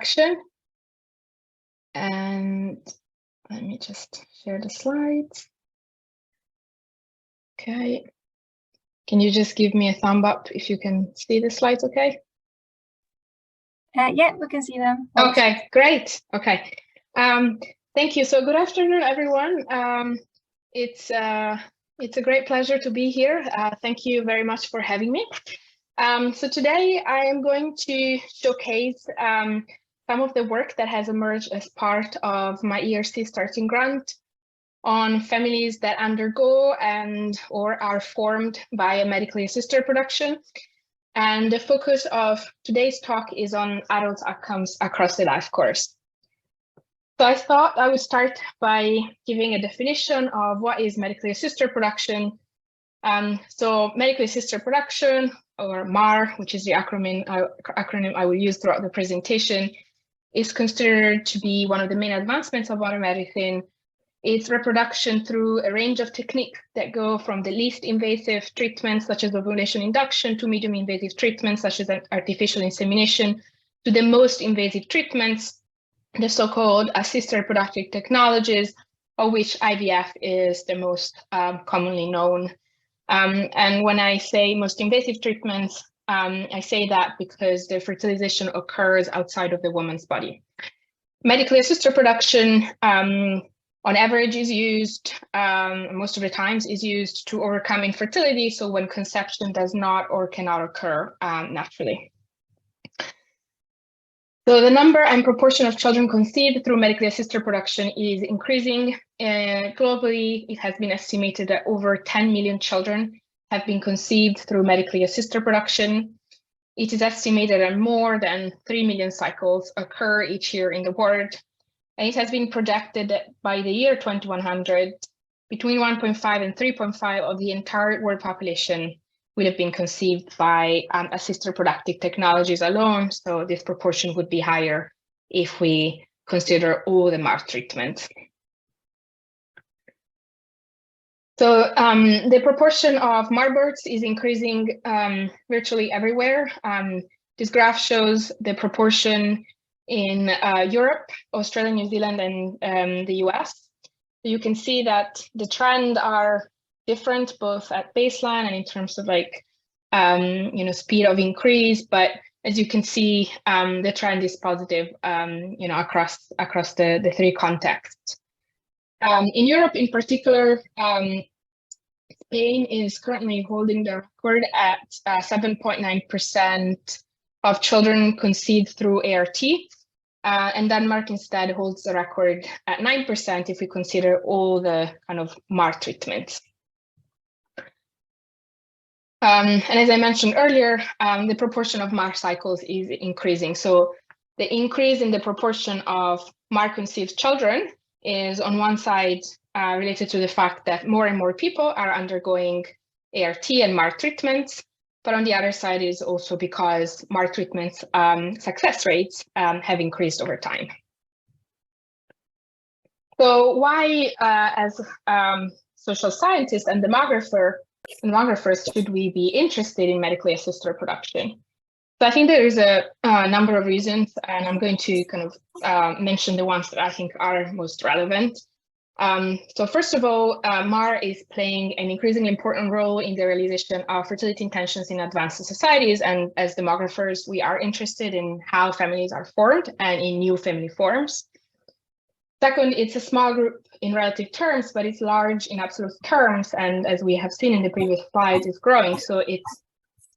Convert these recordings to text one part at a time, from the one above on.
reproduction. And let me just share the slides. Okay. Can you just give me a thumb up if you can see the slides okay? Yeah, we can see them. Okay, great. Okay. Thank you. So good afternoon, everyone. It's a great pleasure to be here. Thank you very much for having me. So today I am going to showcase some of the work that has emerged as part of my ERC starting grant on families that undergo or are formed via medically assisted reproduction. And the focus of today's talk is on adult outcomes across the life course. So I thought I would start by giving a definition of what is medically assisted reproduction. So medically assisted reproduction, or MAR, which is the acronym I will use throughout the presentation, is considered to be one of the main advancements of modern medicine. It's reproduction through a range of techniques that go from the least invasive treatments, such as ovulation induction, to medium invasive treatments, such as artificial insemination, to the most invasive treatments, the so-called assisted reproductive technologies, of which IVF is the most commonly known. And when I say most invasive treatments, I say that because the fertilization occurs outside of the woman's body. Medically assisted reproduction, on average, is used, most of the times, is used to overcome infertility, so when conception does not or cannot occur naturally. So the number and proportion of children conceived through medically assisted reproduction is increasing. Globally, it has been estimated that over 10 million children have been conceived through medically assisted reproduction. It is estimated that more than 3 million cycles occur each year in the world. And it has been projected that by the year 2100, between 1.5 and 3.5 of the entire world population will have been conceived by assisted reproductive technologies alone. So this proportion would be higher if we consider all the MAR treatments. So the proportion of MAR births is increasing virtually everywhere. This graph shows the proportion in Europe, Australia, New Zealand, and the US. So you can see that the trend are different both at baseline and in terms of speed of increase. But as you can see, the trend is positive, across the three contexts. In Europe, in particular, Spain is currently holding the record at 7.9% of children conceived through ART. And Denmark instead holds the record at 9% if we consider all the kind of MAR treatments. And as I mentioned earlier, the proportion of MAR cycles is increasing. So the increase in the proportion of MAR conceived children is on one side related to the fact that more and more people are undergoing ART and MAR treatments. But on the other side is also because MAR treatments success rates have increased over time. So why, as social scientists and demographers, should we be interested in medically assisted reproduction? So I think there is a number of reasons, and I'm going to kind of mention the ones that I think are most relevant. So first of all, MAR is playing an increasingly important role in the realization of fertility intentions in advanced societies. And as demographers, we are interested in how families are formed and in new family forms. Second, it's a small group in relative terms, but it's large in absolute terms. And as we have seen in the previous slides, it's growing. So it's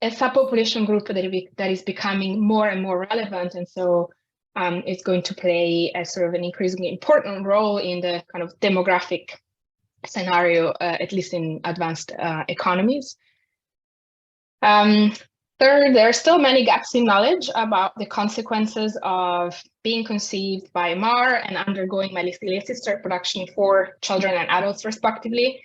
a subpopulation group that is becoming more and more relevant. And so it's going to play a sort of an increasingly important role in the kind of demographic scenario, at least in advanced economies. Third, there are still many gaps in knowledge about the consequences of being conceived by MAR and undergoing medically assisted reproduction for children and adults, respectively.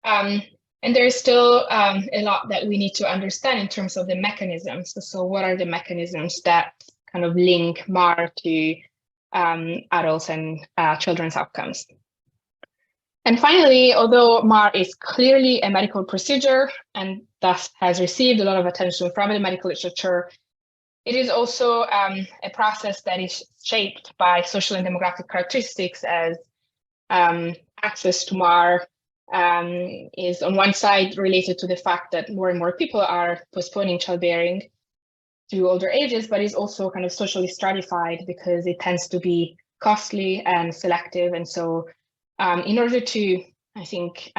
And there is still a lot that we need to understand in terms of the mechanisms. So what are the mechanisms that kind of link MAR to adults and children's outcomes? And finally, although MAR is clearly a medical procedure and thus has received a lot of attention from the medical literature, It is also a process that is shaped by social and demographic characteristics, as access to MAR is on one side related to the fact that more and more people are postponing childbearing to older ages, but is also kind of socially stratified because it tends to be costly and selective. And so in order to, I think,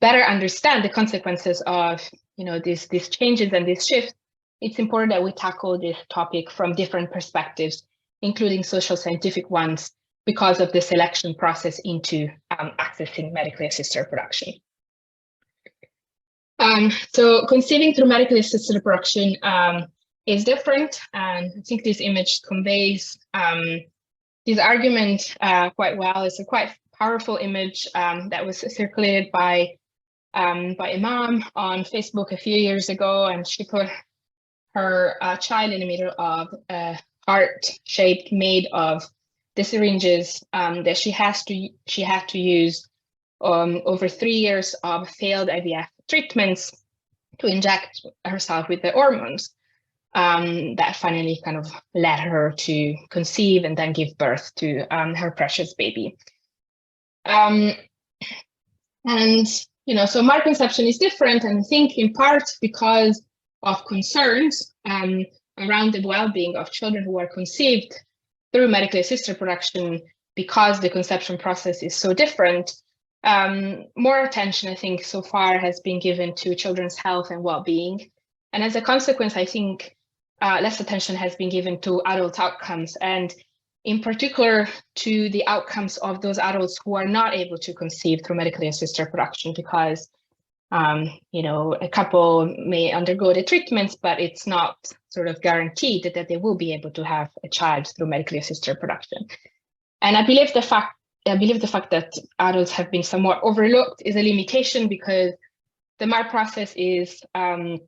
better understand the consequences of these changes and this shift, it's important that we tackle this topic from different perspectives, including social scientific ones, because of the selection process into accessing medically assisted reproduction. So conceiving through medically assisted reproduction is different, and I think this image conveys this argument quite well. It's a quite powerful image that was circulated by a mom on Facebook a few years ago, and she put her child in the middle of a heart shaped made of the syringes that she had to use over 3 years of failed IVF treatments to inject herself with the hormones that finally kind of led her to conceive and then give birth to her precious baby. And so MAR conception is different, and I think in part because of concerns around the well-being of children who are conceived through medically assisted reproduction, because the conception process is so different. More attention, I think, so far has been given to children's health and well-being. And as a consequence, I think less attention has been given to adult outcomes, and in particular to the outcomes of those adults who are not able to conceive through medically assisted reproduction, because a couple may undergo the treatments, but it's not sort of guaranteed that they will be able to have a child through medically assisted reproduction. And I believe the fact that adults have been somewhat overlooked is a limitation, because the MAR process is kind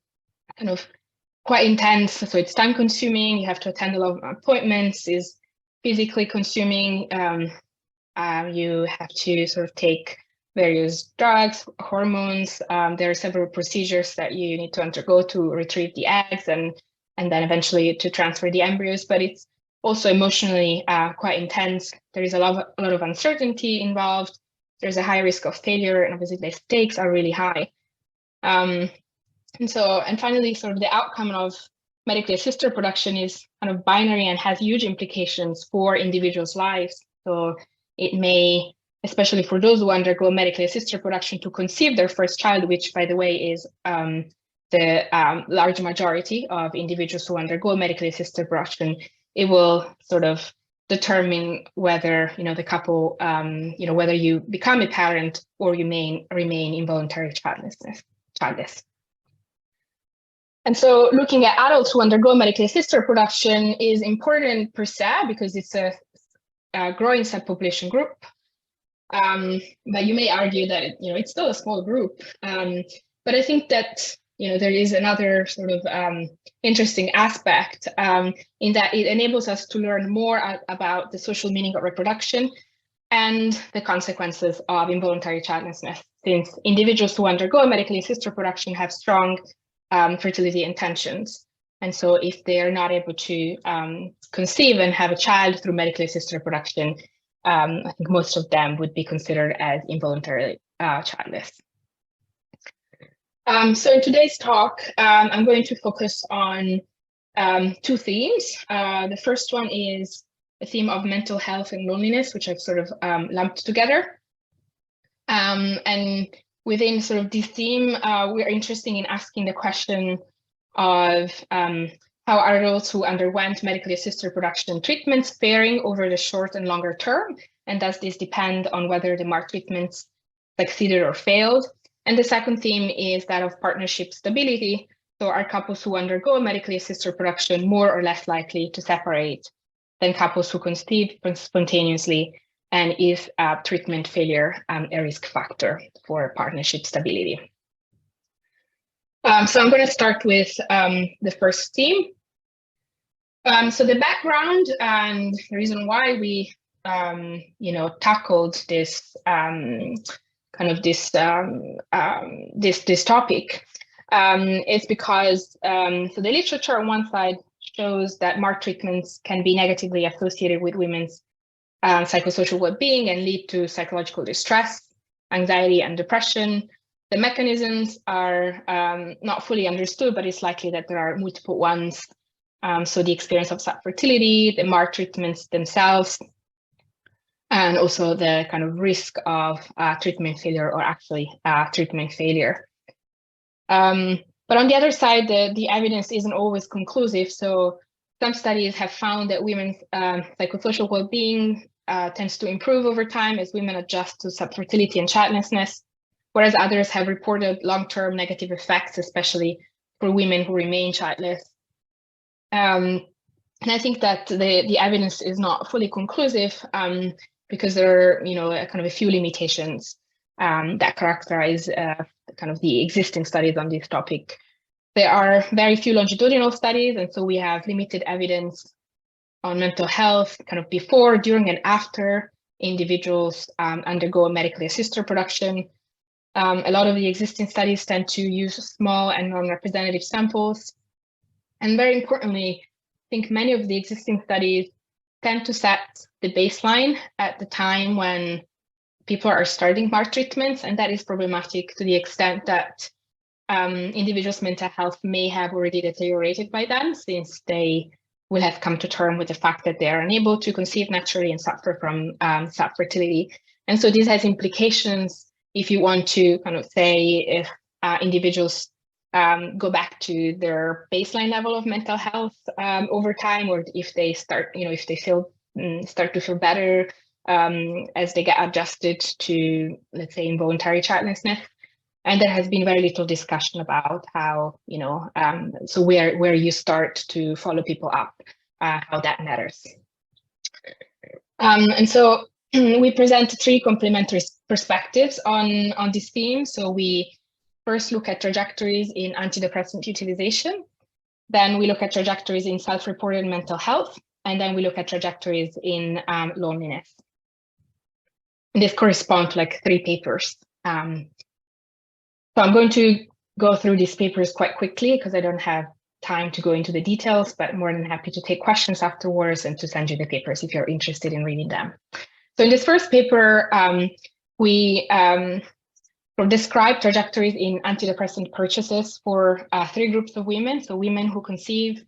of quite intense. So it's time consuming. You have to attend a lot of appointments, is physically consuming. You have to sort of take various drugs, hormones. There are several procedures that you need to undergo to retrieve the eggs and then eventually to transfer the embryos. But it's also emotionally quite intense. There is a lot of uncertainty involved. There's a high risk of failure, and obviously the stakes are really high. And finally, sort of the outcome of medically assisted reproduction is kind of binary and has huge implications for individuals' lives. So it may, especially for those who undergo medically assisted reproduction to conceive their first child, which, by the way, is the large majority of individuals who undergo medically assisted reproduction, it will sort of determine whether the couple, whether you become a parent or you may remain involuntary childless. And so looking at adults who undergo medically assisted reproduction is important per se, because it's a growing subpopulation group. But you may argue that it's still a small group. But I think that there is another sort of interesting aspect in that it enables us to learn more about the social meaning of reproduction and the consequences of involuntary childlessness, since individuals who undergo medically assisted reproduction have strong fertility intentions. And so if they are not able to conceive and have a child through medically assisted reproduction, I think most of them would be considered as involuntarily childless. So in today's talk, I'm going to focus on two themes. The first one is a theme of mental health and loneliness, which I've sort of lumped together. And within sort of this theme, we're interested in asking the question of how are adults who underwent medically assisted reproduction treatments faring over the short and longer term, and does this depend on whether the MAR treatments succeeded or failed? And the second theme is that of partnership stability. So are couples who undergo medically assisted reproduction more or less likely to separate than couples who conceive spontaneously? And is treatment failure a risk factor for partnership stability? So I'm going to start with the first theme. So the background and the reason why we, tackled this this topic is because so the literature on one side shows that MART treatments can be negatively associated with women's psychosocial well-being and lead to psychological distress, anxiety, and depression. The mechanisms are not fully understood, but it's likely that there are multiple ones. So the experience of subfertility, the MART treatments themselves, and also the kind of risk of treatment failure or actually treatment failure. But on the other side, the evidence isn't always conclusive. So some studies have found that women's psychosocial well-being tends to improve over time as women adjust to subfertility and childlessness, whereas others have reported long-term negative effects, especially for women who remain childless. And I think that the evidence is not fully conclusive because there are, kind of a few limitations that characterize kind of the existing studies on this topic. There are very few longitudinal studies, and so we have limited evidence on mental health kind of before, during, and after individuals undergo medically assisted reproduction. A lot of the existing studies tend to use small and non-representative samples. And very importantly, I think many of the existing studies tend to set the baseline at the time when people are starting MART treatments, and that is problematic to the extent that individuals' mental health may have already deteriorated by then, since they will have come to terms with the fact that they are unable to conceive naturally and suffer from subfertility. And so this has implications if you want to kind of say if individuals go back to their baseline level of mental health over time, or if they start, if they start to feel better as they get adjusted to, let's say, involuntary childlessness. And there has been very little discussion about how, so where you start to follow people up, how that matters. And so we present three complementary perspectives on this theme. So we first look at trajectories in antidepressant utilization. Then we look at trajectories in self-reported mental health. And then we look at trajectories in loneliness. And this corresponds to like 3 papers. So I'm going to go through these papers quite quickly because I don't have time to go into the details, but more than happy to take questions afterwards and to send you the papers if you're interested in reading them. So in this first paper, we describe trajectories in antidepressant purchases for 3 groups of women. So women who conceive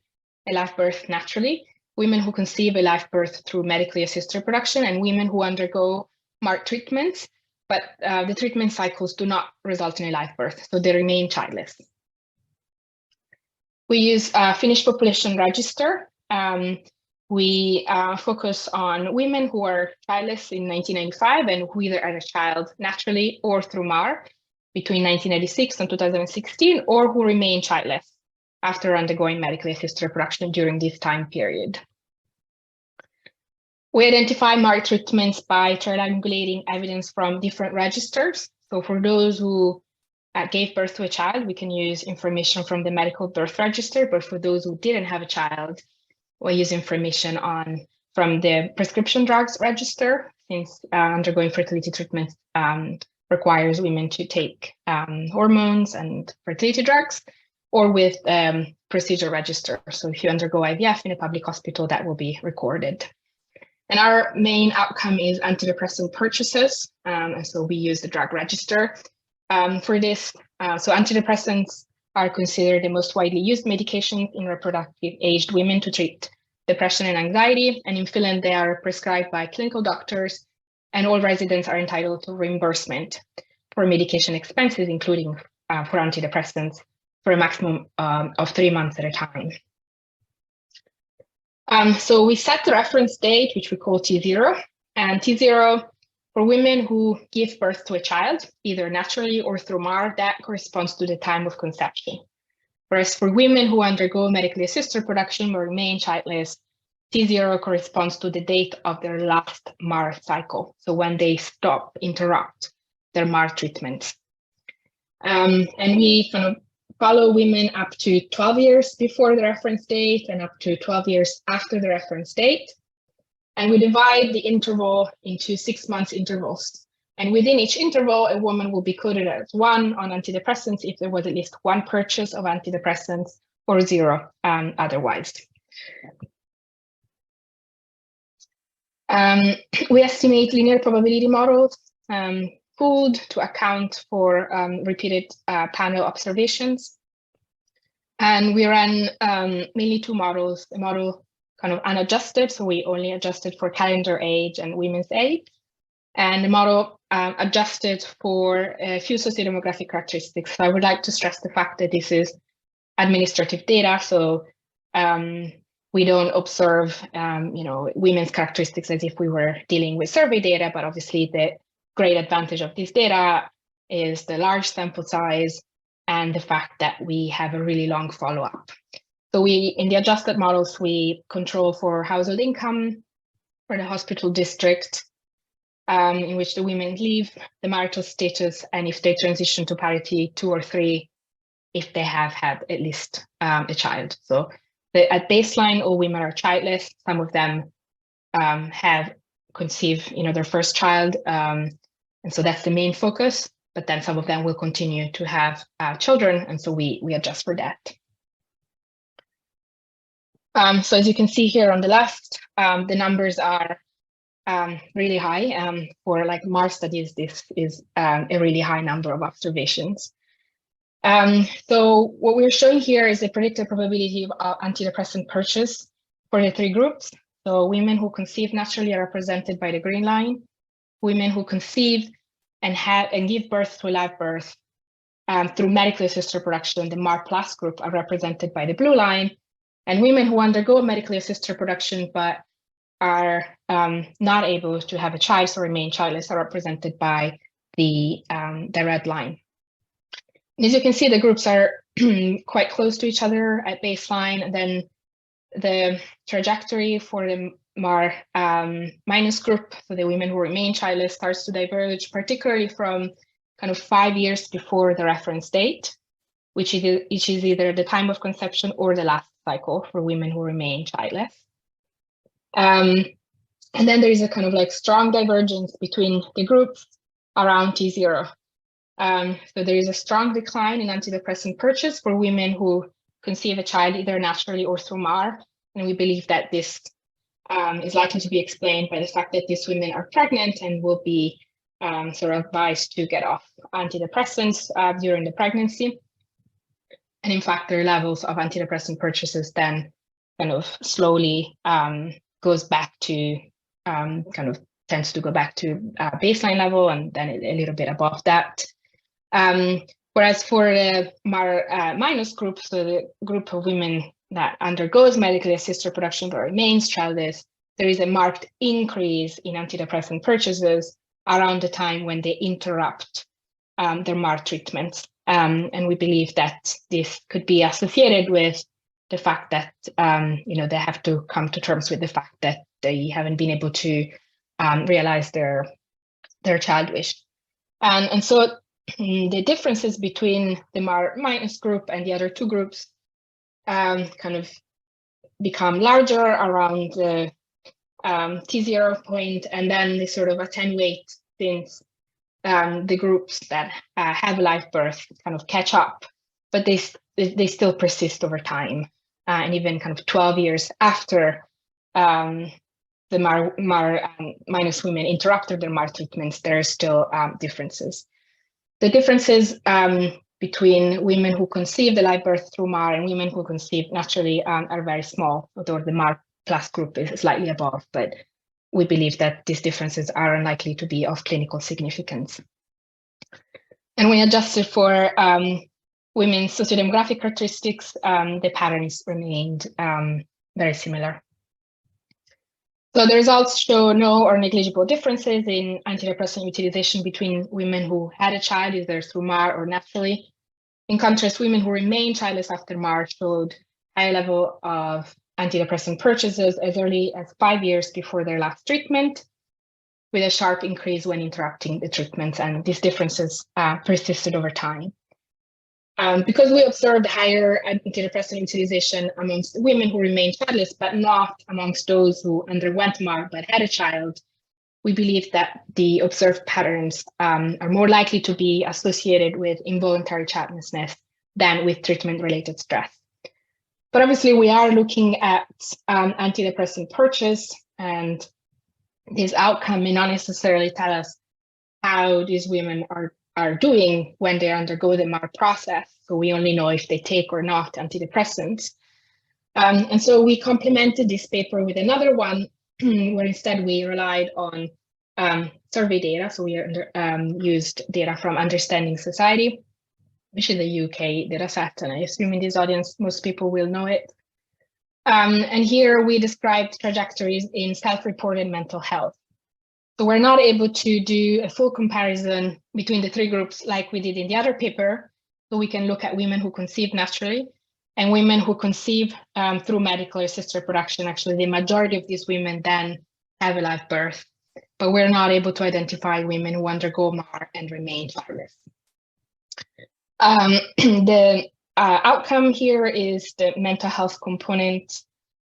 a live birth naturally, women who conceive a live birth through medically assisted reproduction, and women who undergo MART treatments, but the treatment cycles do not result in a live birth, so they remain childless. We use a Finnish population register. We focus on women who are childless in 1995 and who either had a child naturally or through MAR between 1996 and 2016, or who remain childless after undergoing medically assisted reproduction during this time period. We identify MAR treatments by triangulating evidence from different registers. So for those who gave birth to a child, we can use information from the medical birth register, but for those who didn't have a child, we use information from the prescription drugs register, since undergoing fertility treatment requires women to take hormones and fertility drugs, or with procedure register. So if you undergo IVF in a public hospital, that will be recorded. And our main outcome is antidepressant purchases. And so we use the drug register for this. So antidepressants are considered the most widely used medications in reproductive aged women to treat depression and anxiety. And in Finland, they are prescribed by clinical doctors, and all residents are entitled to reimbursement for medication expenses, including for antidepressants, for a maximum of 3 months at a time. So we set the reference date, which we call T0, and T0 for women who give birth to a child, either naturally or through MAR, that corresponds to the time of conception. Whereas for women who undergo medically assisted reproduction or remain childless, T0 corresponds to the date of their last MAR cycle, so when they interrupt their MAR treatment. And we kind of follow women up to 12 years before the reference date and up to 12 years after the reference date. And we divide the interval into 6 months intervals. And within each interval, a woman will be coded as 1 on antidepressants if there was at least 1 purchase of antidepressants, or 0 otherwise. We estimate linear probability models pooled to account for repeated panel observations. And we ran mainly two models, the model kind of unadjusted, so we only adjusted for calendar age and women's age, and the model adjusted for a few sociodemographic characteristics. So I would like to stress the fact that this is administrative data, so we don't observe women's characteristics as if we were dealing with survey data, but obviously the great advantage of this data is the large sample size and the fact that we have a really long follow-up. So in the adjusted models, we control for household income, for the hospital district in which the women live, the marital status, and if they transition to parity 2 or 3, if they have had at least a child. So at baseline, all women are childless. Some of them have conceived their first child. And so that's the main focus. But then some of them will continue to have children. And so we adjust for that. So as you can see here on the left, the numbers are really high. For like MAR studies, this is a really high number of observations. So what we're showing here is the predicted probability of antidepressant purchase for the 3 groups. So women who conceive naturally are represented by the green line. Women who conceive and give birth to a live birth through medically assisted reproduction, the MAR plus group, are represented by the blue line. And women who undergo medically assisted reproduction but are not able to have a child, so remain childless, are represented by the red line. As you can see, the groups are quite close to each other at baseline, and then the trajectory for the MAR minus group, so the women who remain childless, starts to diverge, particularly from kind of 5 years before the reference date, which is either the time of conception or the last cycle for women who remain childless. And then there is a kind of like strong divergence between the groups around T0. So there is a strong decline in antidepressant purchase for women who conceive a child either naturally or through MAR. And we believe that this is likely to be explained by the fact that these women are pregnant and will be sort of advised to get off antidepressants during the pregnancy. And in fact, their levels of antidepressant purchases then kind of slowly goes back to tends to go back to baseline level and then a little bit above that. Whereas for the MAR minus group, so the group of women that undergoes medically assisted reproduction but remains childless, there is a marked increase in antidepressant purchases around the time when they interrupt their MAR treatments. And we believe that this could be associated with the fact that they have to come to terms with the fact that they haven't been able to realize their child wish. And so the differences between the MAR minus group and the other 2 groups kind of become larger around the T0 point, and then they sort of attenuate since the groups that have a live birth kind of catch up, but they still persist over time. And even kind of 12 years after the MAR minus women interrupted their MAR treatments, there are still differences. The differences between women who conceive the live birth through MAR and women who conceive naturally are very small, although the MAR plus group is slightly above, but we believe that these differences are unlikely to be of clinical significance. And when adjusted for women's sociodemographic characteristics, the patterns remained very similar. So the results show no or negligible differences in antidepressant utilization between women who had a child, either through MAR or naturally. In contrast, women who remain childless after MAR showed high level of antidepressant purchases as early as 5 years before their last treatment, with a sharp increase when interrupting the treatments, and these differences persisted over time. Because we observed higher antidepressant utilization amongst women who remain childless, but not amongst those who underwent MAR but had a child, we believe that the observed patterns are more likely to be associated with involuntary childlessness than with treatment-related stress. But obviously, we are looking at antidepressant purchase, and this outcome may not necessarily tell us how these women are doing when they undergo the MAR process. So we only know if they take or not antidepressants. And so we complemented this paper with another one where instead we relied on survey data. So we used data from Understanding Society, which is a UK data set, and I assume in this audience, most people will know it. And here we described trajectories in self-reported mental health. So we're not able to do a full comparison between the three groups like we did in the other paper. So we can look at women who conceive naturally and women who conceive through medical assisted reproduction. Actually, the majority of these women then have a live birth, but we're not able to identify women who undergo MAR and remain childless. The outcome here is the mental health component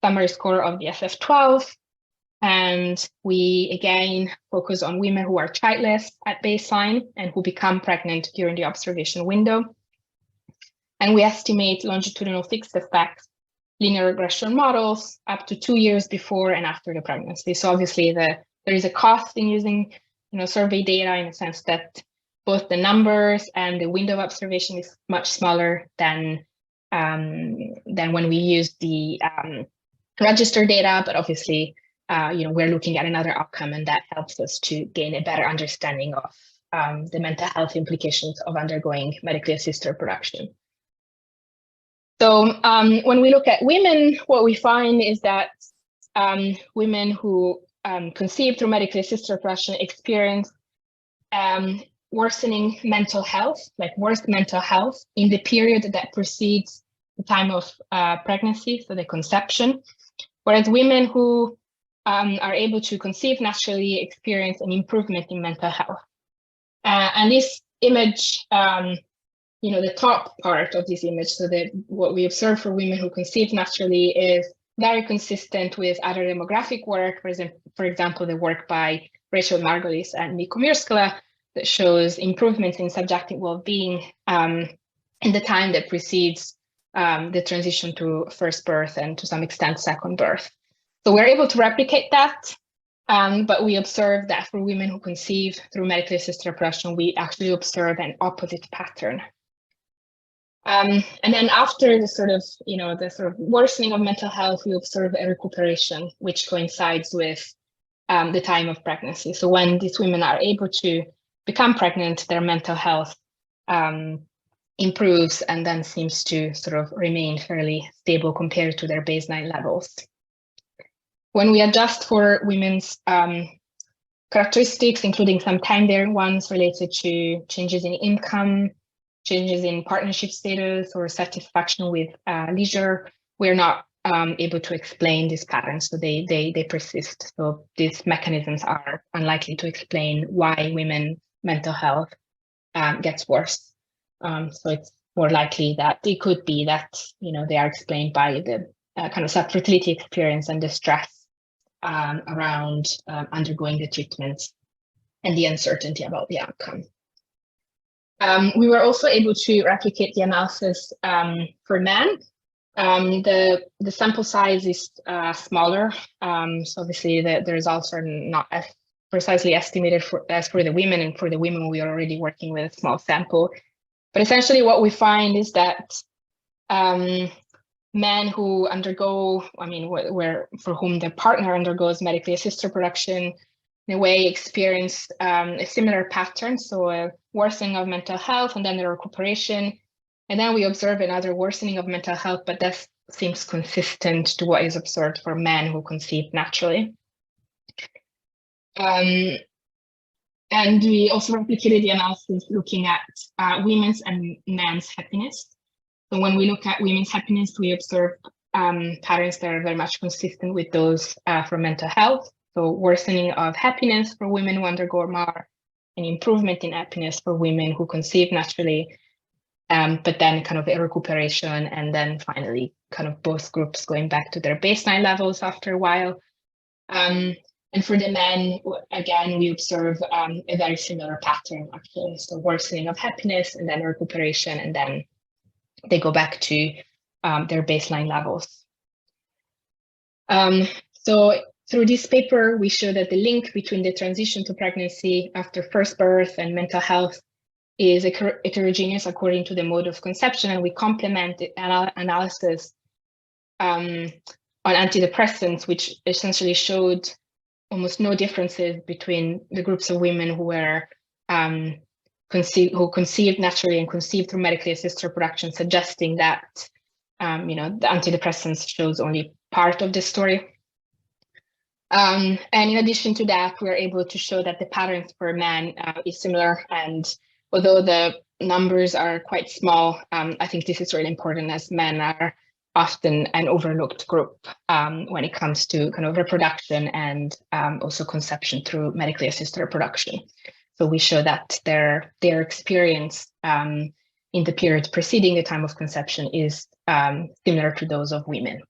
summary score of the SF-12. And we again focus on women who are childless at baseline and who become pregnant during the observation window. And we estimate longitudinal fixed effects, linear regression models up to 2 years before and after the pregnancy. So obviously there is a cost in using survey data, in the sense that both the numbers and the window of observation is much smaller than when we use the register data, but obviously we're looking at another outcome, and that helps us to gain a better understanding of the mental health implications of undergoing medically assisted reproduction. So when we look at women, what we find is that women who conceive through medically assisted reproduction experience worsening mental health, like worse mental health in the period that precedes the time of pregnancy, so the conception, whereas women who are able to conceive naturally experience an improvement in mental health. And this image, the top part of this image, so that what we observe for women who conceive naturally is very consistent with other demographic work, for example, the work by Rachel Margolis and Nico Mirskala that shows improvements in subjective well-being in the time that precedes the transition to first birth and to some extent second birth. So we're able to replicate that, but we observe that for women who conceive through medically assisted reproduction, we actually observe an opposite pattern. And then after the sort of worsening of mental health, we observe a recuperation, which coincides with the time of pregnancy. So when these women are able to become pregnant, their mental health improves and then seems to sort of remain fairly stable compared to their baseline levels. When we adjust for women's characteristics, including some time-varying ones related to changes in income, changes in partnership status, or satisfaction with leisure, we're not able to explain these patterns, so they persist. So these mechanisms are unlikely to explain why women's mental health gets worse. So it's more likely that it could be that they are explained by the kind of subfertility experience and the stress around undergoing the treatment and the uncertainty about the outcome. We were also able to replicate the analysis for men. The sample size is smaller, so obviously the results are not as precisely estimated as for the women, and for the women we are already working with a small sample. But essentially what we find is that men who undergo, for whom their partner undergoes medically assisted reproduction, in a way experience a similar pattern, so a worsening of mental health and then the recuperation. And then we observe another worsening of mental health, but that seems consistent to what is observed for men who conceive naturally. And we also replicated the analysis looking at women's and men's happiness. So when we look at women's happiness, we observe patterns that are very much consistent with those for mental health. So worsening of happiness for women who undergo MAR, an improvement in happiness for women who conceive naturally, but then kind of a recuperation, and then finally kind of both groups going back to their baseline levels after a while. And for the men, again, we observe a very similar pattern, actually. So worsening of happiness and then recuperation, and then they go back to their baseline levels. So through this paper, we show that the link between the transition to pregnancy after first birth and mental health is heterogeneous according to the mode of conception, and we complement the analysis on antidepressants, which essentially showed almost no differences between the groups of women who were who conceived naturally and conceived through medically assisted reproduction, suggesting that the antidepressants shows only part of the story. And in addition to that, we're able to show that the patterns for men is similar. And although the numbers are quite small, I think this is really important, as men are often an overlooked group when it comes to kind of reproduction and also conception through medically assisted reproduction. So we show that their experience in the period preceding the time of conception is similar to those of women.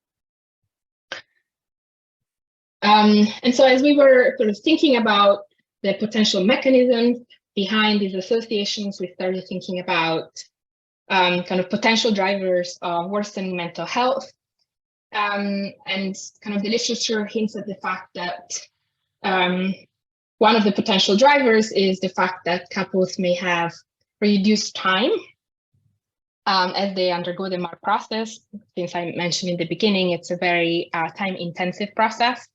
And so as we were sort of thinking about the potential mechanisms behind these associations, we started thinking about kind of potential drivers of worsening mental health. And kind of the literature hints at the fact that one of the potential drivers is the fact that couples may have reduced time as they undergo the MAR process. Since I mentioned in the beginning, it's a very time-intensive process,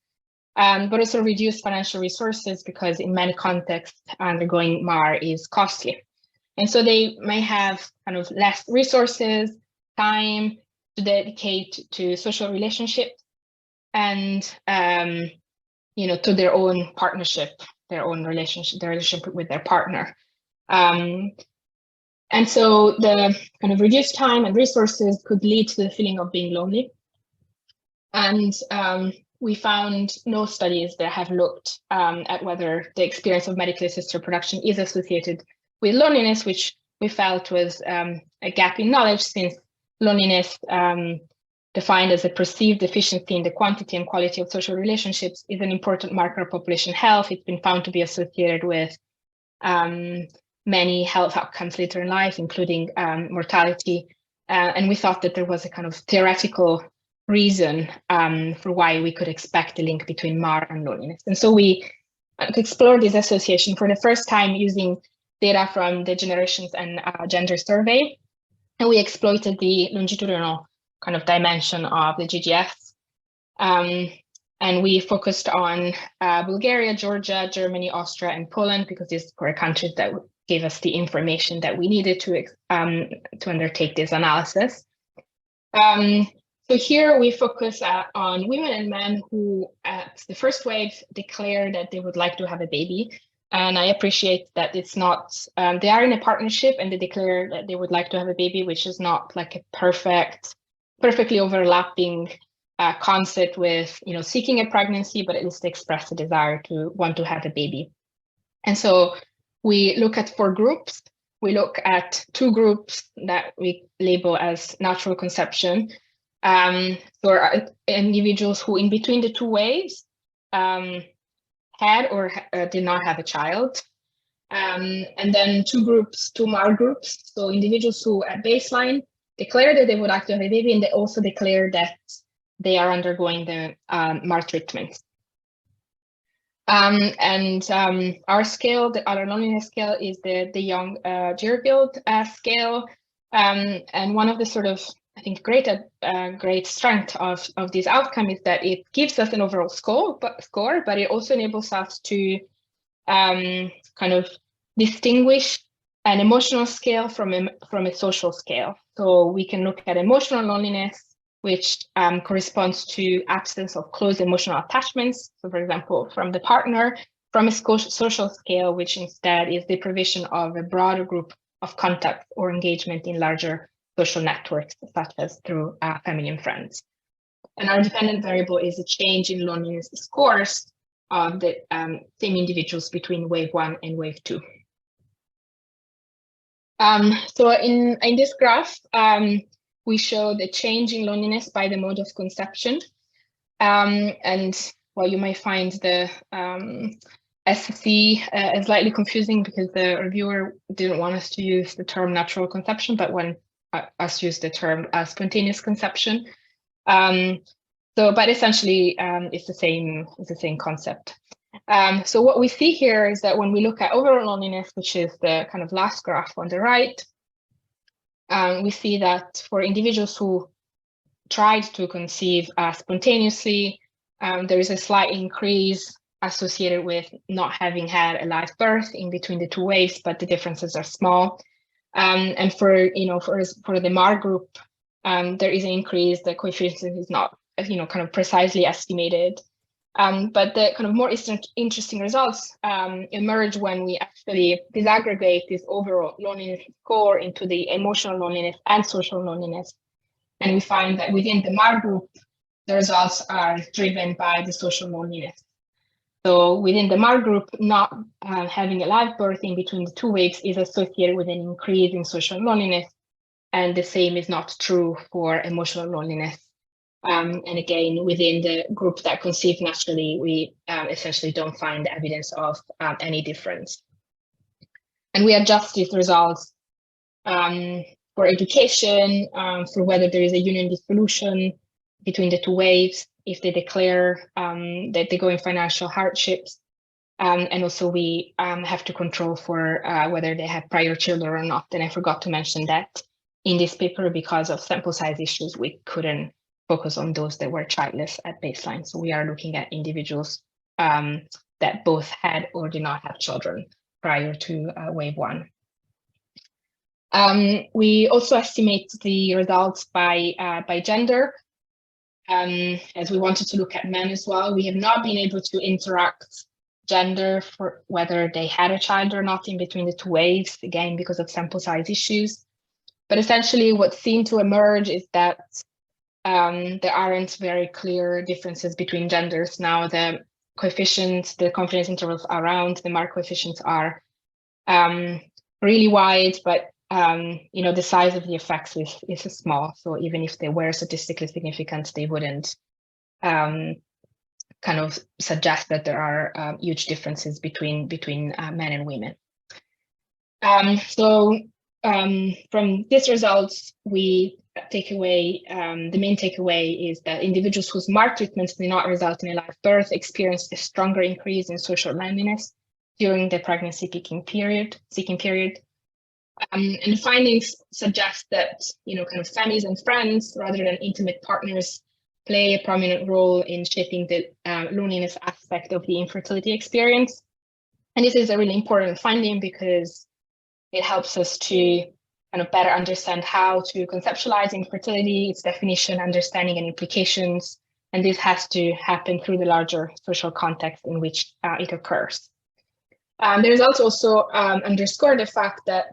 but also reduced financial resources, because in many contexts, undergoing MAR is costly. And so they may have kind of less resources, time to dedicate to social relationships and, to their own partnership, their relationship with their partner. And so the kind of reduced time and resources could lead to the feeling of being lonely. And we found no studies that have looked at whether the experience of medically assisted reproduction is associated with loneliness, which we felt was a gap in knowledge, since loneliness, defined as a perceived deficiency in the quantity and quality of social relationships, is an important marker of population health. It's been found to be associated with many health outcomes later in life, including mortality. And we thought that there was a kind of theoretical reason for why we could expect a link between MAR and loneliness. And so we explored this association for the first time using data from the Generations and Gender Survey. And we exploited the longitudinal kind of dimension of the GGS. And we focused on Bulgaria, Georgia, Germany, Austria, and Poland, because these were countries that gave us the information that we needed to undertake this analysis. So here we focus on women and men who, at the first wave, declare that they would like to have a baby. And I appreciate that it's not, they are in a partnership and they declare that they would like to have a baby, which is not like a perfectly overlapping concept with, seeking a pregnancy, but at least express a desire to want to have a baby. And so we look at 4 groups. We look at 2 groups that we label as natural conception. So individuals who, in between the 2 waves, had or did not have a child. And then 2 MAR groups. So individuals who at baseline declare that they would like to have a baby, and they also declare that they are undergoing the MAR treatment. Our scale, our loneliness scale, is the Young Deerfield scale. And one of the sort of, I think, great strength of this outcome is that it gives us an overall score, but it also enables us to kind of distinguish an emotional scale from a social scale. So we can look at emotional loneliness, which corresponds to absence of close emotional attachments. So, for example, from the partner, from a social scale, which instead is the provision of a broader group of contact or engagement in larger social networks, such as through family and friends. And our dependent variable is a change in loneliness scores of the same individuals between wave 1 and wave 2. So in this graph, we show the change in loneliness by the mode of conception. And while you might find the SC slightly confusing, because the reviewer didn't want us to use the term natural conception, but when us use the term spontaneous conception. But essentially, it's the same concept. So what we see here is that when we look at overall loneliness, which is the kind of last graph on the right, we see that for individuals who tried to conceive spontaneously, there is a slight increase associated with not having had a live birth in between the two waves, but the differences are small. And for the MAR group, there is an increase. The coefficient is not kind of precisely estimated. But the kind of more interesting results emerge when we actually disaggregate this overall loneliness score into the emotional loneliness and social loneliness. And we find that within the MAR group, the results are driven by the social loneliness. So within the MAR group, not having a live birth in between the two waves is associated with an increase in social loneliness. And the same is not true for emotional loneliness. And again, within the group that conceive naturally, we essentially don't find evidence of any difference. And we adjust these results for education, for whether there is a union dissolution between the two waves, if they declare that they go in financial hardships. And also we have to control for whether they have prior children or not. And I forgot to mention that in this paper, because of sample size issues, we couldn't focus on those that were childless at baseline. So we are looking at individuals that both had or did not have children prior to wave one. We also estimate the results by gender, as we wanted to look at men as well. We have not been able to interact gender for whether they had a child or not in between the two waves, again, because of sample size issues. But essentially what seemed to emerge is that there aren't very clear differences between genders. Now the coefficients, the confidence intervals around the MAR coefficients are really wide, but the size of the effects is small. So even if they were statistically significant, they wouldn't kind of suggest that there are huge differences between men and women. From these results, we take away, the main takeaway is that individuals whose MAR treatments did not result in a live birth experienced a stronger increase in social loneliness during the pregnancy seeking period. And the findings suggest that, kind of families and friends, rather than intimate partners, play a prominent role in shaping the loneliness aspect of the infertility experience. And this is a really important finding because it helps us to kind of better understand how to conceptualize infertility, its definition, understanding, and implications. And this has to happen through the larger social context in which it occurs. The results also underscore the fact that,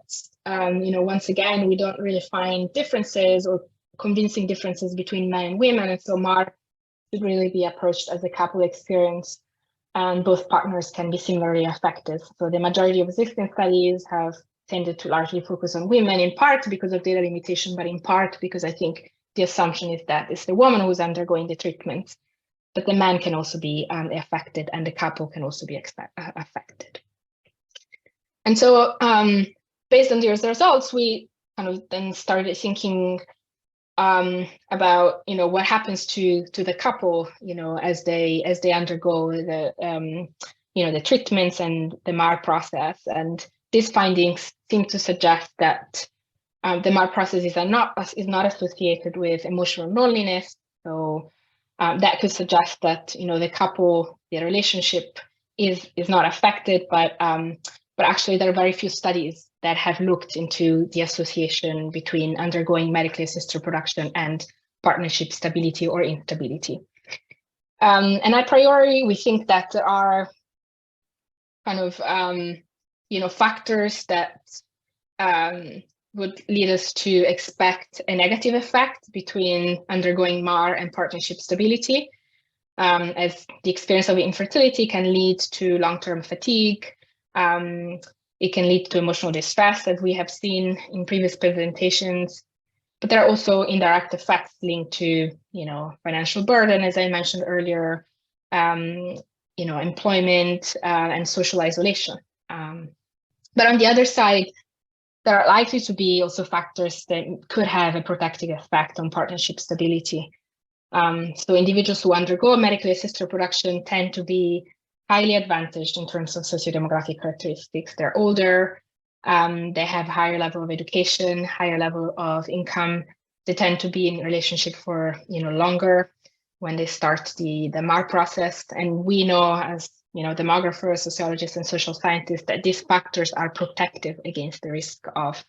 once again, we don't really find differences or convincing differences between men and women. And so MAR should really be approached as a couple experience, and both partners can be similarly affected. So the majority of existing studies have tended to largely focus on women, in part because of data limitation, but in part because I think the assumption is that it's the woman who's undergoing the treatment, but the man can also be affected, and the couple can also be affected. And so based on these results, we kind of then started thinking about, what happens to the couple, as they undergo the treatments and the MAR process. And these findings seem to suggest that the MAR process is not associated with emotional loneliness. So that could suggest that the couple, their relationship is not affected, but actually there are very few studies that have looked into the association between undergoing medically assisted reproduction and partnership stability or instability. And a priori, we think that there are kind of factors that would lead us to expect a negative effect between undergoing MAR and partnership stability, as the experience of infertility can lead to long-term fatigue. It can lead to emotional distress, as we have seen in previous presentations. But there are also indirect effects linked to, financial burden, as I mentioned earlier, employment and social isolation. But on the other side, there are likely to be also factors that could have a protective effect on partnership stability. So individuals who undergo medically assisted reproduction tend to be highly advantaged in terms of sociodemographic characteristics. They're older, they have higher level of education, higher level of income. They tend to be in relationship for longer when they start the MAR process. And we know, as demographers, sociologists, and social scientists, that these factors are protective against the risk of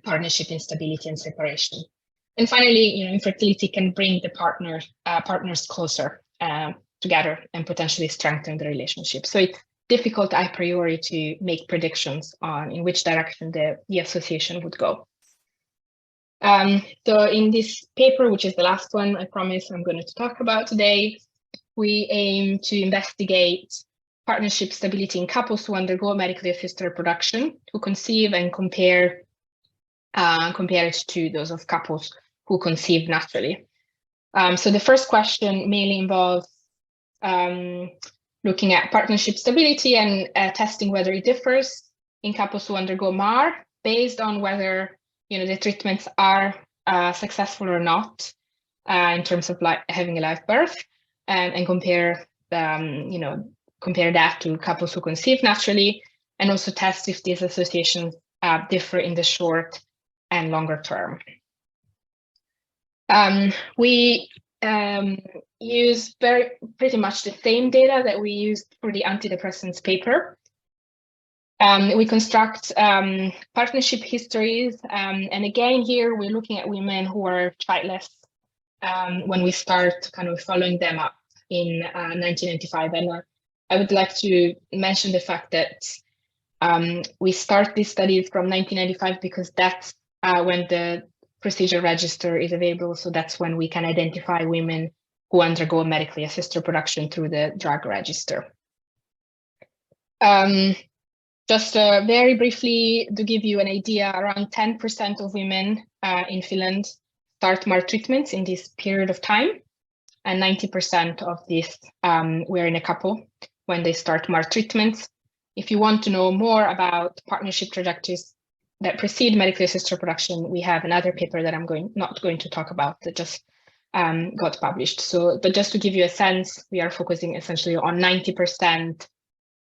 partnership instability and separation. And finally, infertility can bring the partners closer together and potentially strengthen the relationship. So it's difficult a priori to make predictions on in which direction the association would go. So in this paper, which is the last one I promise I'm going to talk about today, we aim to investigate partnership stability in couples who undergo medically assisted reproduction, to conceive and compare it to those of couples who conceive naturally. So the first question mainly involves looking at partnership stability and testing whether it differs in couples who undergo MAR based on whether the treatments are successful or not in terms of having a live birth, and compare that to couples who conceive naturally, and also test if these associations differ in the short and longer term. We use pretty much the same data that we used for the antidepressants paper. We construct partnership histories, and again here we're looking at women who are childless when we start kind of following them up in 1995. And I would like to mention the fact that we start these studies from 1995 because that's when the procedure register is available. So that's when we can identify women who undergo medically assisted reproduction through the drug register. Just very briefly to give you an idea, around 10% of women in Finland start MAR treatments in this period of time, and 90% of this were in a couple when they start MAR treatments. If you want to know more about partnership trajectories that precede medically assisted reproduction, we have another paper that I'm not going to talk about that just got published. So, but just to give you a sense, we are focusing essentially on 90%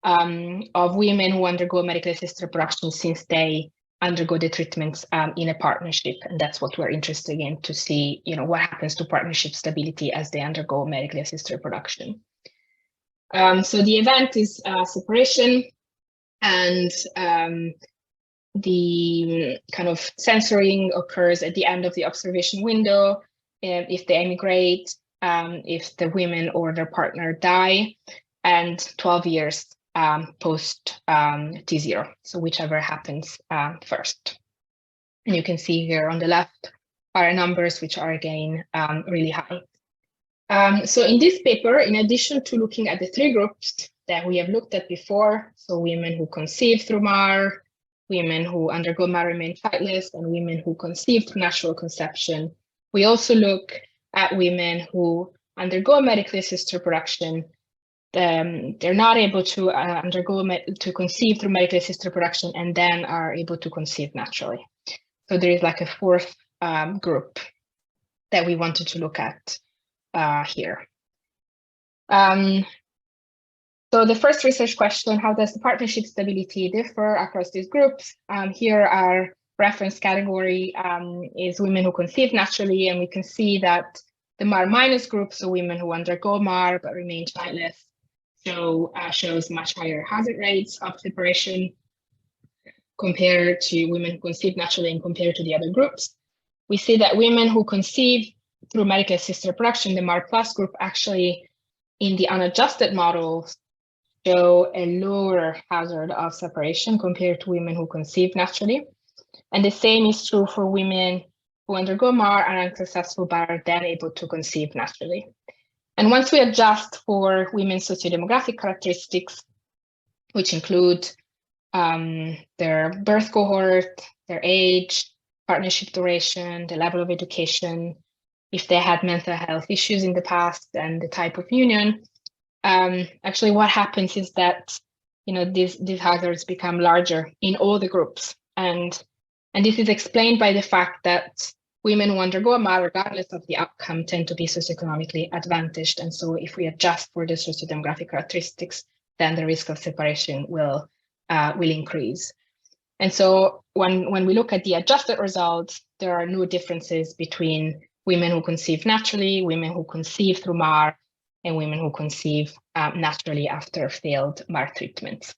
of women who undergo medically assisted reproduction since they undergo the treatments in a partnership, and that's what we're interested in, to see what happens to partnership stability as they undergo medically assisted reproduction. So the event is separation, and the kind of censoring occurs at the end of the observation window if they emigrate, if the women or their partner die, and 12 years post T0, so whichever happens first. And you can see here on the left are numbers which are again really high. So in this paper, in addition to looking at the three groups that we have looked at before, so women who conceive through MAR, women who undergo MAR remain childless, and women who conceive through natural conception, we also look at women who undergo medically assisted reproduction. They're not able to conceive through medically assisted reproduction, and then are able to conceive naturally. So there is like a fourth group that we wanted to look at here. So the first research question: how does the partnership stability differ across these groups? Here our reference category is women who conceive naturally, and we can see that the MAR minus group, so women who undergo MAR but remain childless, shows much higher hazard rates of separation compared to women who conceive naturally and compared to the other groups. We see that women who conceive through medically assisted reproduction, the MAR plus group, actually in the unadjusted models show a lower hazard of separation compared to women who conceive naturally. And the same is true for women who undergo MAR and are unsuccessful but are then able to conceive naturally. And once we adjust for women's sociodemographic characteristics, which include their birth cohort, their age, partnership duration, the level of education, if they had mental health issues in the past, and the type of union, actually what happens is that these hazards become larger in all the groups. And this is explained by the fact that women who undergo a MAR, regardless of the outcome, tend to be socioeconomically advantaged. And so if we adjust for the sociodemographic characteristics, then the risk of separation will increase. And so when we look at the adjusted results, there are no differences between women who conceive naturally, women who conceive through MAR, and women who conceive naturally after failed MAR treatments.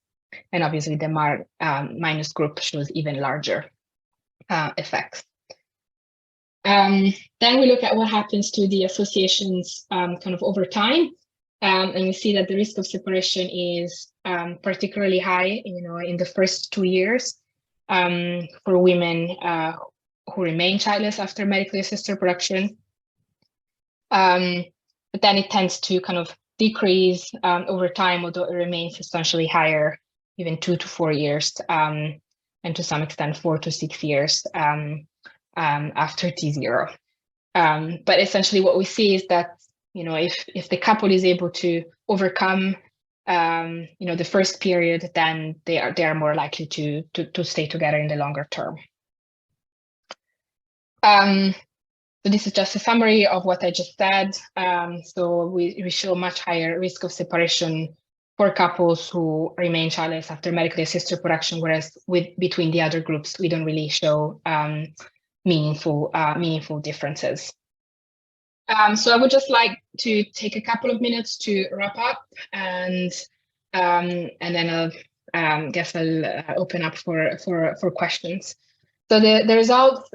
And obviously the MAR minus group shows even larger effects. Then we look at what happens to the associations kind of over time. And we see that the risk of separation is particularly high, in the first 2 years for women who remain childless after medically assisted reproduction. But then it tends to kind of decrease over time, although it remains substantially higher, even 2 to 4 years, and to some extent 4 to 6 years after T0. But essentially what we see is that, if the couple is able to overcome, the first period, then they are more likely to stay together in the longer term. So this is just a summary of what I just said. So we show much higher risk of separation for couples who remain childless after medically assisted reproduction, whereas between the other groups, we don't really show meaningful differences. So I would just like to take a couple of minutes to wrap up, and then I'll guess I'll open up for questions. So the results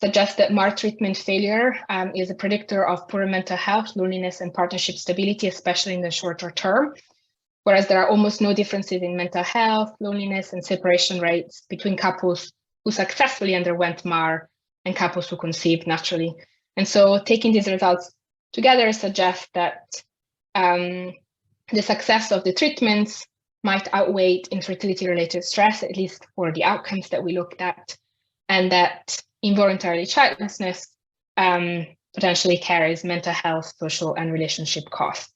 suggest that MAR treatment failure is a predictor of poorer mental health, loneliness, and partnership stability, especially in the shorter term. Whereas there are almost no differences in mental health, loneliness, and separation rates between couples who successfully underwent MAR and couples who conceived naturally. And so taking these results together suggests that the success of the treatments might outweigh infertility-related stress, at least for the outcomes that we looked at, and that involuntary childlessness potentially carries mental health, social, and relationship costs.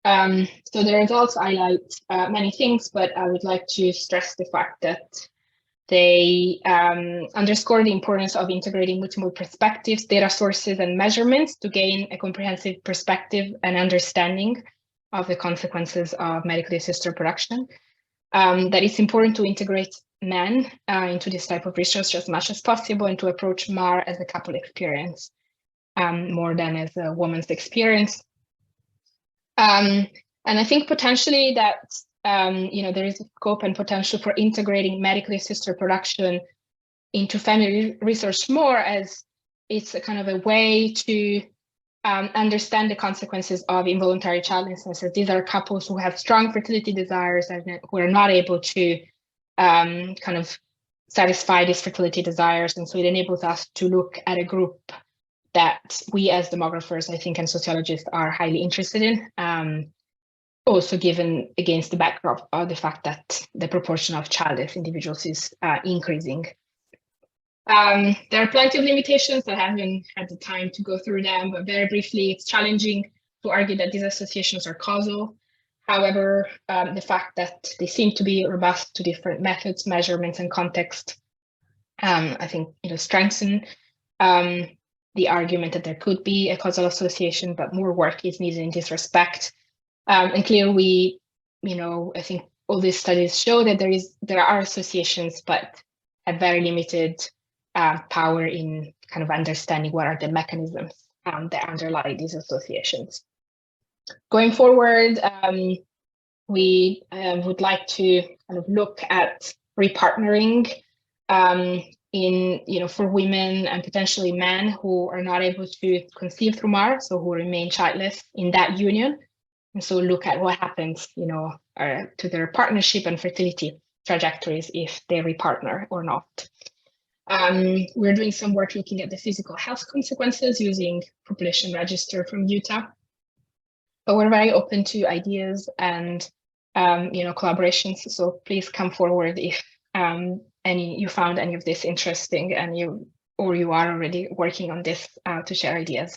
So the results highlight many things, but I would like to stress the fact that they underscore the importance of integrating multiple perspectives, data sources, and measurements to gain a comprehensive perspective and understanding of the consequences of medically assisted reproduction. That it's important to integrate men into this type of research as much as possible, and to approach MAR as a couple experience more than as a woman's experience. And I think potentially that there is scope and potential for integrating medically assisted reproduction into family research more, as it's a kind of a way to understand the consequences of involuntary childlessness. As these are couples who have strong fertility desires and who are not able to kind of satisfy these fertility desires. And so it enables us to look at a group that we as demographers, I think, and sociologists are highly interested in. Also given against the backdrop of the fact that the proportion of childless individuals is increasing. There are plenty of limitations. I haven't had the time to go through them, but very briefly, it's challenging to argue that these associations are causal. However, the fact that they seem to be robust to different methods, measurements, and context, I think, strengthen the argument that there could be a causal association, but more work is needed in this respect. And clearly, I think all these studies show that there are associations, but have very limited power in kind of understanding what are the mechanisms that underlie these associations. Going forward, we would like to kind of look at repartnering for women and potentially men who are not able to conceive through MAR, so who remain childless in that union. And so look at what happens, to their partnership and fertility trajectories if they repartner or not. We're doing some work looking at the physical health consequences using population register from Utah. But we're very open to ideas and collaborations. So please come forward if you found any of this interesting and you are already working on this to share ideas.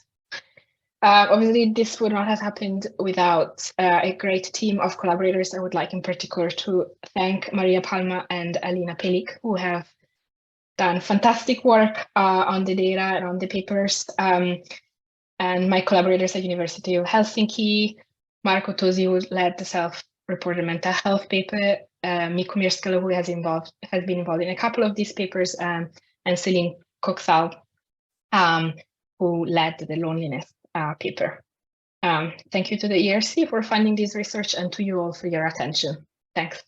Obviously, this would not have happened without a great team of collaborators. I would like in particular to thank Maria Palma and Alina Pelik, who have done fantastic work on the data and on the papers, and my collaborators at University of Helsinki, Marko Tosi, who led the self-reported mental health paper, Mikko Mirskalo, who has been involved in a couple of these papers, and Celine Coxal, who led the loneliness paper. Thank you to the ERC for funding this research and to you all for your attention. Thanks.